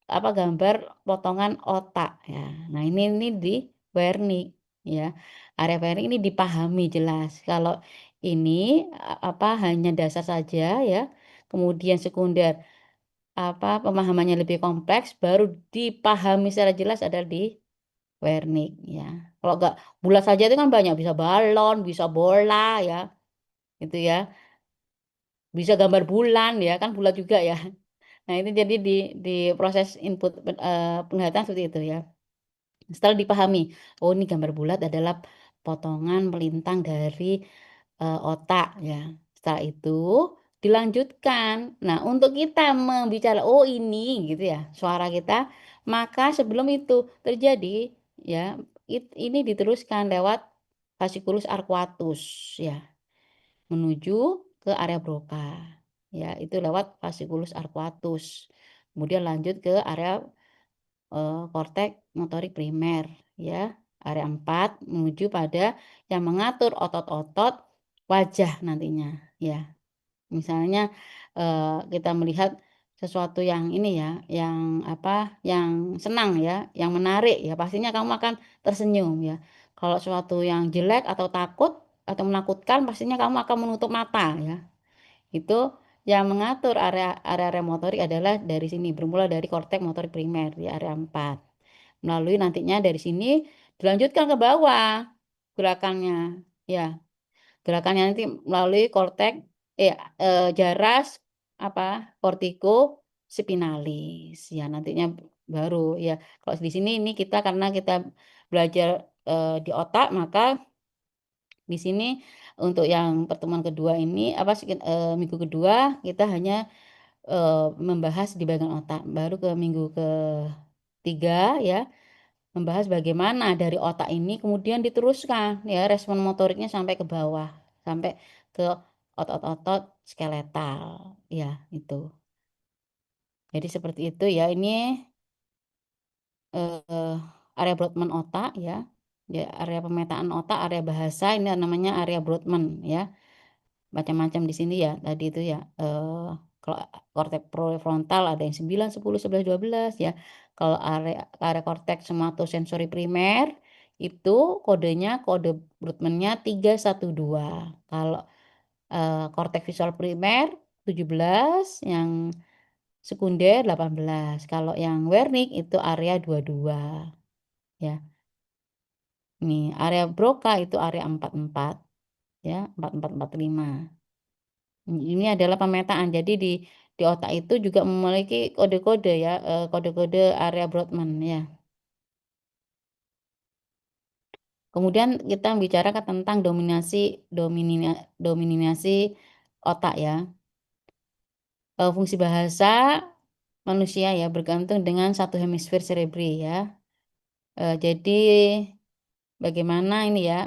gambar potongan otak ya. Nah, ini di Wernicke ya. Area Wernicke ini dipahami jelas. Kalau ini hanya dasar saja ya. Kemudian sekunder pemahamannya lebih kompleks baru dipahami secara jelas adalah di Wernicke ya. Kalau enggak bulat saja itu kan banyak, bisa balon, bisa bola ya. Gitu ya. Bisa gambar bulan ya, kan bulat juga ya. Nah, itu jadi di proses input penglihatan seperti itu ya. Setelah dipahami, oh ini gambar bulat adalah potongan melintang dari otak ya. Setelah itu dilanjutkan. Nah, untuk kita membicara oh ini gitu ya, suara kita, maka sebelum itu terjadi ya, ini diteruskan lewat fasciculus arcuatus ya, menuju ke area Broca. Ya, itu lewat fasciculus arcuatus. Kemudian lanjut ke area korteks motorik primer ya, area 4 menuju pada yang mengatur otot-otot wajah nantinya ya. Misalnya kita melihat sesuatu yang ini ya, yang senang ya, yang menarik ya, pastinya kamu akan tersenyum ya. Kalau sesuatu yang jelek atau takut atau menakutkan, pastinya kamu akan menutup mata ya. Itu yang mengatur area motorik adalah dari sini, bermula dari korteks motorik primer di area 4. Melalui nantinya dari sini dilanjutkan ke bawah gerakannya ya. Gerakannya nanti melalui korteks jaras kortiko spinalis ya, nantinya baru ya. Kalau di sini ini kita karena kita belajar di otak, maka di sini untuk yang pertemuan kedua ini minggu kedua kita hanya membahas di bagian otak. Baru ke minggu ketiga ya, membahas bagaimana dari otak ini kemudian diteruskan ya respon motoriknya sampai ke bawah, sampai ke otot-otot skeletal ya itu. Jadi seperti itu ya, ini area Brodmann otak ya. Ya, area pemetaan otak, area bahasa ini namanya area Brodmann ya. Macam-macam di sini ya. Tadi itu ya kalau korteks prefrontal ada yang 9, 10, 11, 12 ya. Kalau area korteks somatosensori primer itu kode Brodmann-nya 312. Kalau korteks visual primer 17, yang sekunder 18. Kalau yang Wernicke itu area 22 ya. Nih, area Broca itu area 44 ya, 4445. Ini adalah pemetaan. Jadi di otak itu juga memiliki kode-kode ya, kode-kode area Brodmann ya. Kemudian kita bicarakan tentang dominasi otak ya. Fungsi bahasa manusia ya bergantung dengan satu hemisfer cerebri ya. Jadi bagaimana ini ya,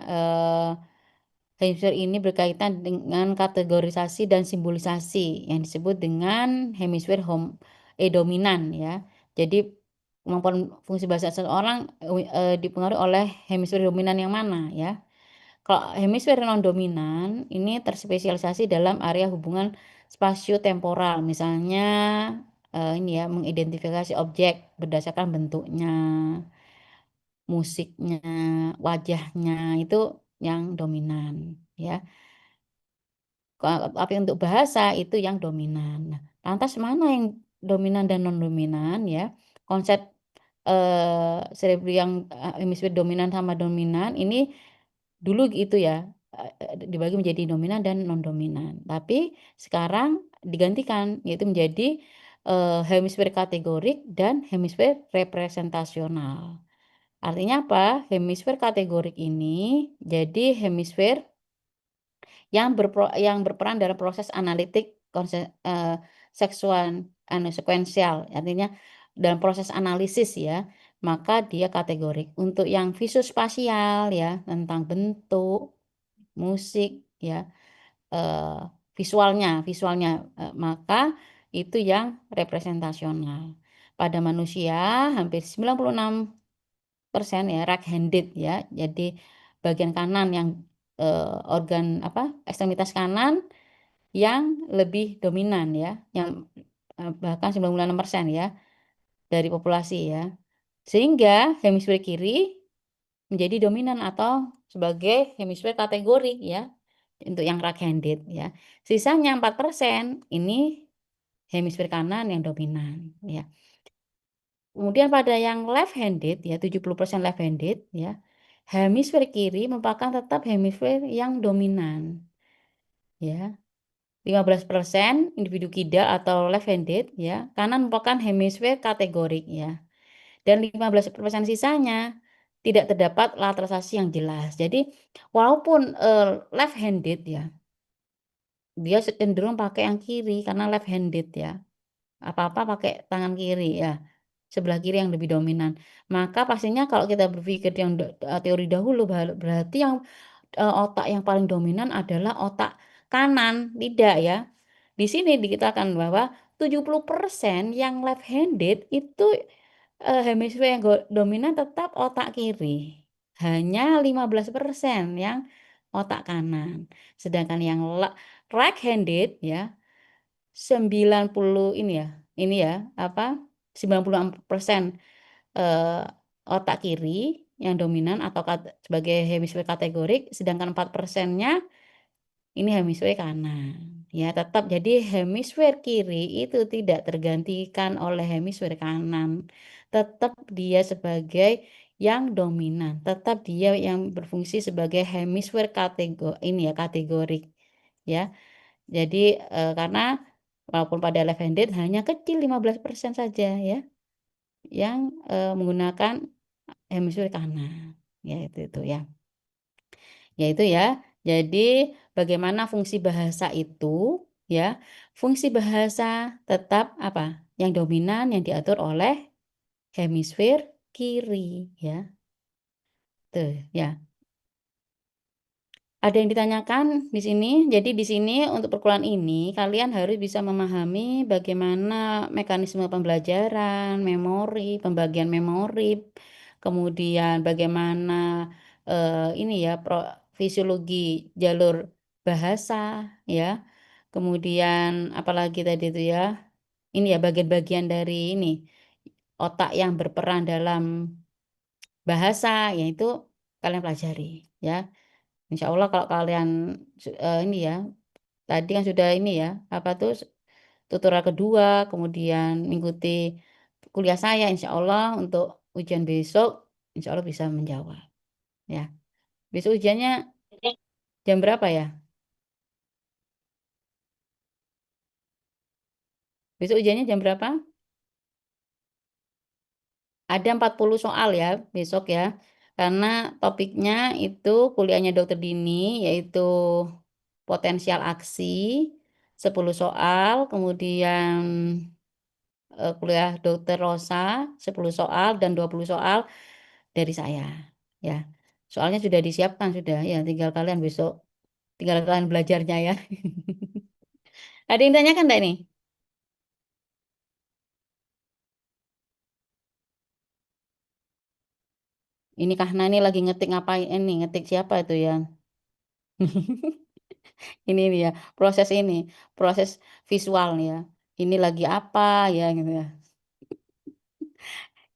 hemisfer ini berkaitan dengan kategorisasi dan simbolisasi yang disebut dengan hemisfer dominan ya. Jadi kemampuan fungsi bahasa seseorang dipengaruhi oleh hemisfer dominan yang mana ya. Kalau hemisfer non-dominan ini terspesialisasi dalam area hubungan spasio-temporal, misalnya ini ya mengidentifikasi objek berdasarkan bentuknya, musiknya, wajahnya itu yang dominan ya. Tapi untuk bahasa itu yang dominan. Nah, lantas mana yang dominan dan non-dominan ya? Konsep cerebri yang hemisfer dominan sama dominan ini dulu gitu ya, dibagi menjadi dominan dan non-dominan. Tapi sekarang digantikan yaitu menjadi hemisfer kategorik dan hemisfer representasional. Artinya apa? Hemisfer kategorik ini jadi hemisfer yang berperan dalam proses analitik sekuensial, artinya dalam proses analisis ya, maka dia kategorik. Untuk yang visuospasial ya, tentang bentuk, musik ya, visualnya, maka itu yang representasional. Pada manusia hampir 96% ya right-handed ya, jadi bagian kanan yang organ ekstremitas kanan yang lebih dominan ya, yang bahkan 96% ya dari populasi ya. Sehingga hemisfer kiri menjadi dominan atau sebagai hemisfer kategori ya untuk yang right-handed ya. Sisanya 4% ini hemisfer kanan yang dominan ya. Kemudian pada yang left-handed ya 70% left-handed ya. Hemisfer kiri merupakan tetap hemisfer yang dominan ya. 15% individu kidal atau left-handed ya, kanan merupakan hemisfer kategorik ya. Dan 15% sisanya tidak terdapat lateralisasi yang jelas. Jadi walaupun left-handed ya, dia cenderung pakai yang kiri karena left-handed ya. Apa-apa pakai tangan kiri ya. Sebelah kiri yang lebih dominan. Maka pastinya kalau kita berpikir yang teori dahulu berarti yang otak yang paling dominan adalah otak kanan, tidak ya. Di sini dikatakan bahwa 70% yang left-handed itu hemisfer yang dominan tetap otak kiri. Hanya 15% yang otak kanan. Sedangkan yang right-handed ya 90 ini ya, 96% otak kiri yang dominan atau sebagai hemisfer kategorik, sedangkan 4%-nya ini hemisfer kanan. Ya, tetap jadi hemisfer kiri itu tidak tergantikan oleh hemisfer kanan. Tetap dia sebagai yang dominan, tetap dia yang berfungsi sebagai hemisfer kategorik ya. Jadi karena walaupun pada left-handed hanya kecil 15% saja ya yang menggunakan hemisfer kanan. Ya itu ya. Ya itu ya. Jadi bagaimana fungsi bahasa itu ya? Fungsi bahasa tetap apa? Yang dominan yang diatur oleh hemisfer kiri ya. Tuh ya. Ada yang ditanyakan di sini. Jadi di sini untuk perkuliahan ini kalian harus bisa memahami bagaimana mekanisme pembelajaran, memori, pembagian memori, kemudian bagaimana ini ya fisiologi jalur bahasa ya. Kemudian apalagi tadi itu ya. Ini ya bagian-bagian dari ini otak yang berperan dalam bahasa yaitu kalian pelajari ya. Insya Allah kalau kalian ini ya, tadi kan sudah ini ya, apa tuh tutorial kedua, kemudian mengikuti kuliah saya, insya Allah untuk ujian besok, insya Allah bisa menjawab. Ya, besok ujiannya jam berapa ya? Besok ujiannya jam berapa? Ada 40 soal ya besok ya. karena topiknya itu kuliahnya Dokter Dini yaitu potensial aksi 10 soal, kemudian kuliah Dokter Rosa 10 soal dan 20 soal dari saya ya. Soalnya sudah disiapkan sudah ya, tinggal kalian belajarnya ya. Ada yang tanyakan enggak ini? Ini Kahna ini lagi ngetik ngapain ini? Ngetik siapa itu ya? Ini nih ya, proses visual nih ya. Ini lagi apa ya gitu ya.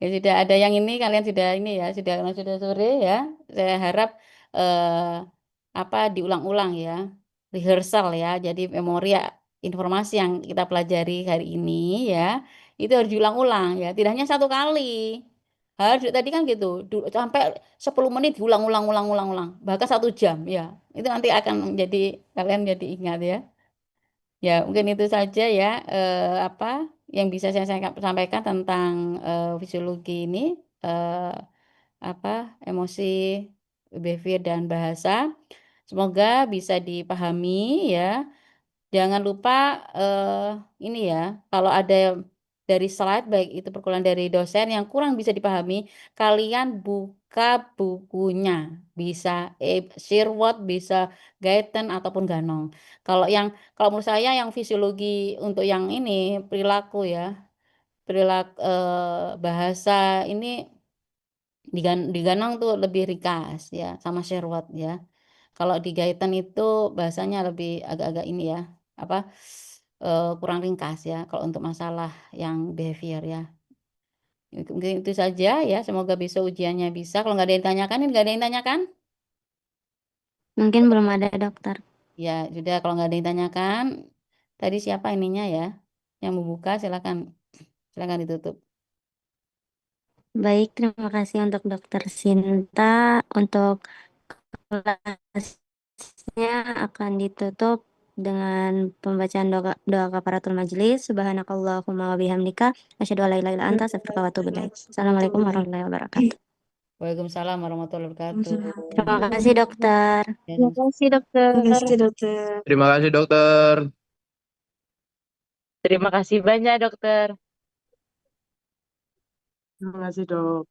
Ya sudah ada yang ini kalian sudah ini ya, sudah sore ya. Saya harap diulang-ulang ya. Rehearsal ya. Jadi memori ya, informasi yang kita pelajari hari ini ya, itu harus diulang-ulang ya. Tidak hanya satu kali. Harus tadi kan gitu, sampai 10 menit diulang-ulang, bahkan 1 jam ya. Itu nanti akan menjadi kalian jadi ingat ya. Ya, mungkin itu saja ya apa yang bisa saya sampaikan tentang fisiologi ini eh, emosi, behavior dan bahasa. Semoga bisa dipahami ya. Jangan lupa ini ya, kalau ada dari slide baik itu perkuliahan dari dosen yang kurang bisa dipahami, kalian buka bukunya, bisa Sherwood, bisa Guyton ataupun Ganong. Kalau menurut saya yang fisiologi untuk yang ini perilaku ya, bahasa ini di Ganong tuh lebih ringkas ya sama Sherwood ya. Kalau di Guyton itu bahasanya lebih agak-agak ini ya, apa kurang ringkas ya kalau untuk masalah yang behavior ya. Mungkin itu saja ya, semoga besok ujiannya bisa. Kalau nggak ada yang tanyakan, nggak ada yang tanyakan? Mungkin belum ada dokter. Ya, sudah kalau nggak ada yang tanyakan, tadi siapa ininya ya? Yang membuka silakan. Silakan ditutup. Baik, terima kasih untuk Dokter Sinta. Untuk kelasnya akan ditutup dengan pembacaan doa kafaratul majelis. Subhanakallahumma wa bihamdika asyhadu an la ilaha illa anta astaghfiruka wa atubu ilaik. Assalamualaikum warahmatullahi wabarakatuh. Waalaikumsalam warahmatullahi wabarakatuh. Terima kasih dokter. Ya, Terima kasih dokter. Terima kasih dokter. Terima kasih banyak dokter. Terima kasih dok.